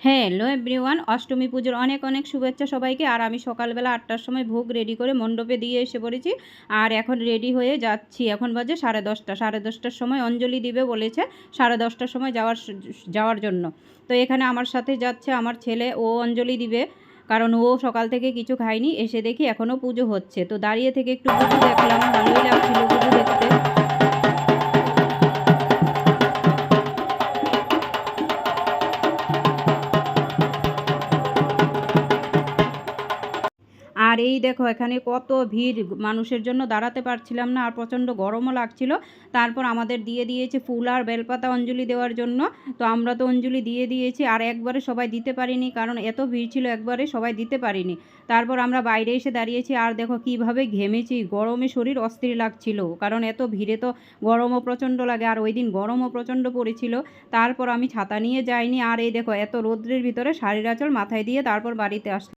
Hello everyone, Ashtami পুজোর অনেক অনেক শুভেচ্ছা সবাইকে। আর আমি সকালবেলা 8টার সময় ভোগ রেডি করে মণ্ডপে দিয়ে এসে পড়েছি। আর এখন রেডি হয়ে যাচ্ছি। এখন বাজে 10:30। 10:30টার সময় অঞ্জলি দিবে বলেছে, 10:30টার সময় যাওয়ার জন্য। তো এখানে আমার সাথে যাচ্ছে আমার ছেলে, ও অঞ্জলি দিবে, কারণ ও সকাল থেকে কিছু খায়নি। এসে দেখি এখনও পুজো হচ্ছে, তো দাঁড়িয়ে থেকে একটু পুজো দেখলাম, ভালোই লাগছিল পুজো দেখতে। আর এই দেখো এখানে কত ভিড়, মানুষের জন্য দাঁড়াতে পারছিলাম না, আর প্রচণ্ড গরমও লাগছিল। তারপর আমাদের দিয়ে দিয়েছে ফুল আর বেলপাতা অঞ্জলি দেওয়ার জন্য। তো আমরা তো অঞ্জলি দিয়ে দিয়েছি, আর একবারে সবাই দিতে পারিনি, কারণ এত ভিড় ছিল, একবারে সবাই দিতে পারিনি। তারপর আমরা বাইরে এসে দাঁড়িয়েছি, আর দেখো কীভাবে ঘেমেছি, গরমে শরীর অস্থির লাগছিল, কারণ এত ভিড়ে তো গরমও প্রচণ্ড লাগে, আর ওই দিন গরমও প্রচণ্ড পড়েছিল। তারপর আমি ছাতা নিয়ে যাইনি, আর এই দেখো এত রৌদ্রের ভিতরে শাড়ির আঁচল মাথায় দিয়ে তারপর বাড়িতে আসলাম।